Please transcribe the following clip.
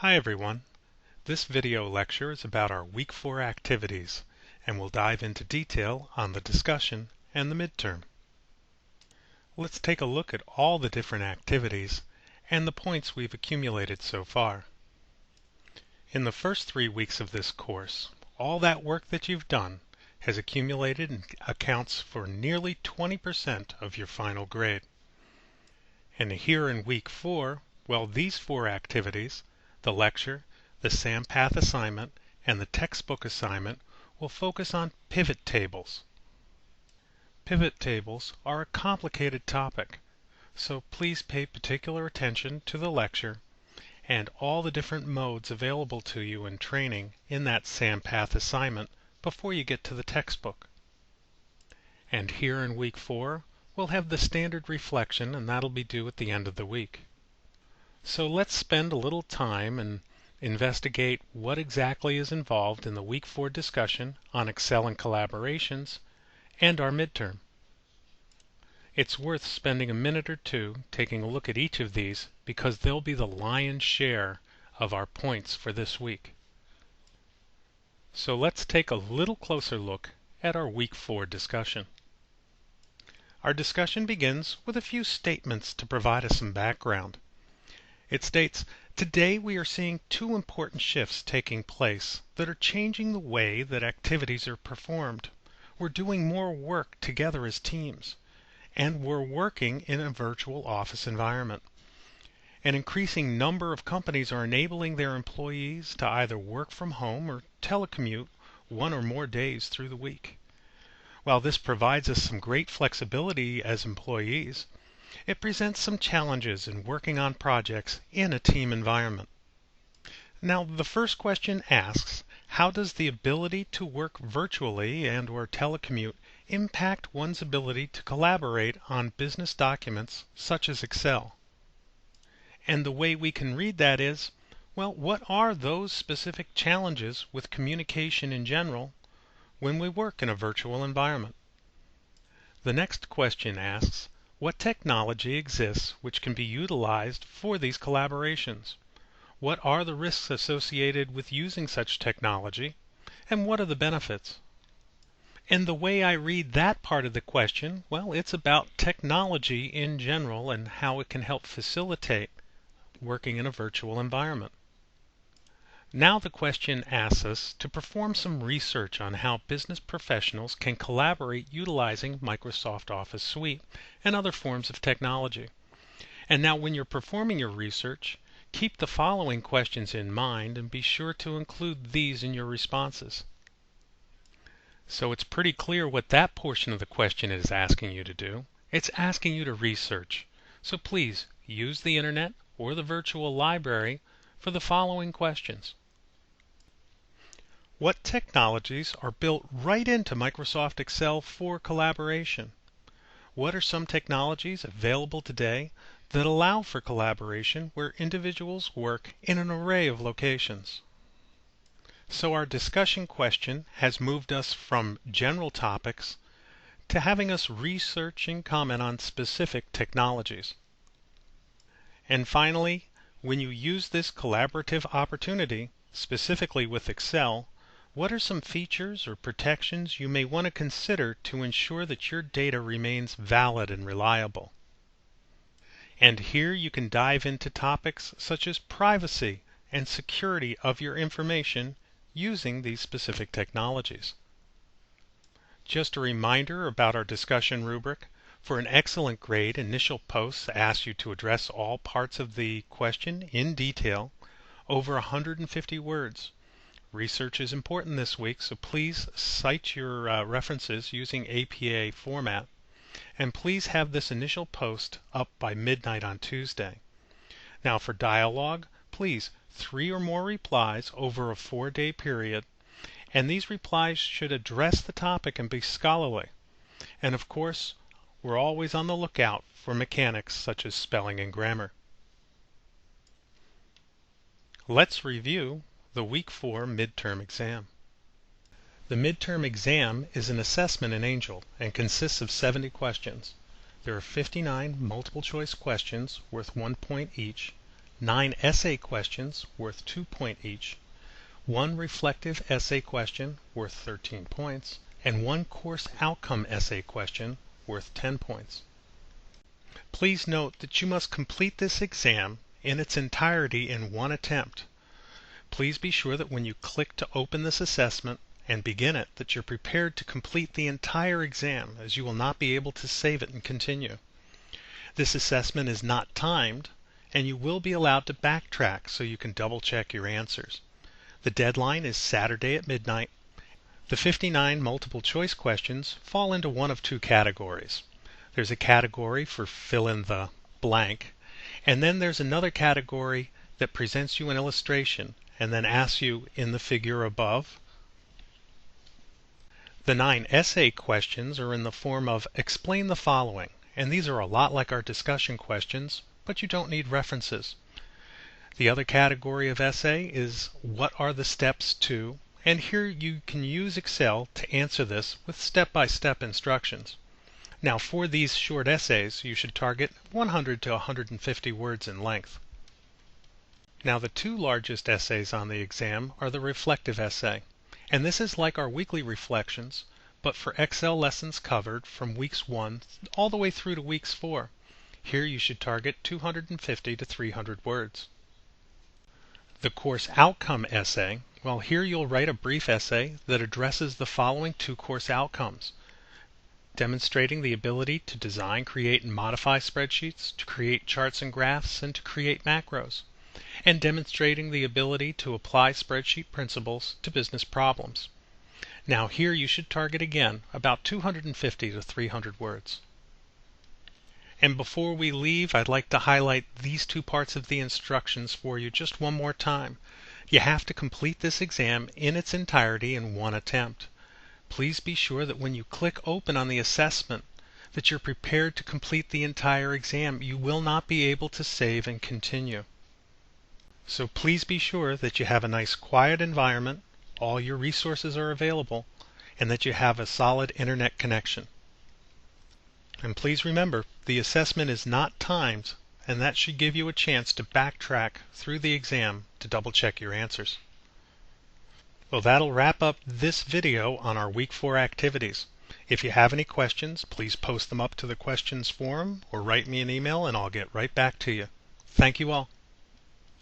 Hi everyone. This video lecture is about our Week 4 activities, and we'll dive into detail on the discussion and the midterm. Let's take a look at all the different activities and the points we've accumulated so far. In the first 3 weeks of this course, all that work that you've done has accumulated and accounts for nearly 20% of your final grade. And here in Week 4, well, these 4 activities, the lecture, the SAM path assignment, and the textbook assignment will focus on pivot tables. Pivot tables are a complicated topic, so please pay particular attention to the lecture and all the different modes available to you in training in that SAM path assignment before you get to the textbook. And here in Week 4, we'll have the standard reflection, and that'll be due at the end of the week. So let's spend a little time and investigate what exactly is involved in the Week 4 discussion on Excel and collaborations and our midterm. It's worth spending a minute or two taking a look at each of these because they'll be the lion's share of our points for this week. So let's take a little closer look at our Week 4 discussion. Our discussion begins with a few statements to provide us some background. It states, today we are seeing 2 important shifts taking place that are changing the way that activities are performed. We're doing more work together as teams, and we're working in a virtual office environment. An increasing number of companies are enabling their employees to either work from home or telecommute 1 or more days through the week. While this provides us some great flexibility as employees, it presents some challenges in working on projects in a team environment. Now, the first question asks, how does the ability to work virtually and/or telecommute impact one's ability to collaborate on business documents such as Excel? And the way we can read that is, well, what are those specific challenges with communication in general when we work in a virtual environment? The next question asks, what technology exists which can be utilized for these collaborations? What are the risks associated with using such technology, and what are the benefits? And the way I read that part of the question, well, it's about technology in general and how it can help facilitate working in a virtual environment. Now the question asks us to perform some research on how business professionals can collaborate utilizing Microsoft Office Suite and other forms of technology. And now when you're performing your research, keep the following questions in mind and be sure to include these in your responses. So it's pretty clear what that portion of the question is asking you to do. It's asking you to research. So please use the internet or the virtual library for the following questions. What technologies are built right into Microsoft Excel for collaboration? What are some technologies available today that allow for collaboration where individuals work in an array of locations? So our discussion question has moved us from general topics to having us research and comment on specific technologies. And finally, when you use this collaborative opportunity, specifically with Excel, what are some features or protections you may want to consider to ensure that your data remains valid and reliable? And here you can dive into topics such as privacy and security of your information using these specific technologies. Just a reminder about our discussion rubric. For an excellent grade, initial posts ask you to address all parts of the question in detail, over 150 words. Research is important this week, so please cite your references using APA format. And please have this initial post up by midnight on Tuesday. Now for dialogue, please 3 or more replies over a 4-day period. And these replies should address the topic and be scholarly. And of course, we're always on the lookout for mechanics such as spelling and grammar. Let's review the Week 4 midterm exam. The midterm exam is an assessment in Angel and consists of 70 questions. There are 59 multiple choice questions worth 1 point each, 9 essay questions worth 2 points each, 1 reflective essay question worth 13 points, and 1 course outcome essay question worth 10 points. Please note that you must complete this exam in its entirety in one attempt. Please be sure that when you click to open this assessment and begin it, that you're prepared to complete the entire exam, as you will not be able to save it and continue. This assessment is not timed, and you will be allowed to backtrack so you can double check your answers. The deadline is Saturday at midnight. The 59 multiple choice questions fall into one of 2 categories. There's a category for fill in the blank, and then there's another category that presents you an illustration and then asks you in the figure above. The 9 essay questions are in the form of explain the following, and these are a lot like our discussion questions, but you don't need references. The other category of essay is what are the steps to, and here you can use Excel to answer this with step-by-step instructions. Now for these short essays you should target 100 to 150 words in length. Now the 2 largest essays on the exam are the reflective essay, and this is like our weekly reflections, but for Excel lessons covered from weeks 1 all the way through to weeks 4. Here you should target 250 to 300 words. The course outcome essay, well, here you'll write a brief essay that addresses the following 2 course outcomes: demonstrating the ability to design, create, and modify spreadsheets, to create charts and graphs, and to create macros, and demonstrating the ability to apply spreadsheet principles to business problems. Now here you should target again about 250 to 300 words. And before we leave, I'd like to highlight these 2 parts of the instructions for you just one more time. You have to complete this exam in its entirety in one attempt. Please be sure that when you click open on the assessment that you're prepared to complete the entire exam. You will not be able to save and continue. So please be sure that you have a nice quiet environment, all your resources are available, and that you have a solid internet connection. And please remember, the assessment is not timed, and that should give you a chance to backtrack through the exam to double check your answers. Well, that'll wrap up this video on our Week 4 activities. If you have any questions, please post them up to the questions forum or write me an email and I'll get right back to you. Thank you all.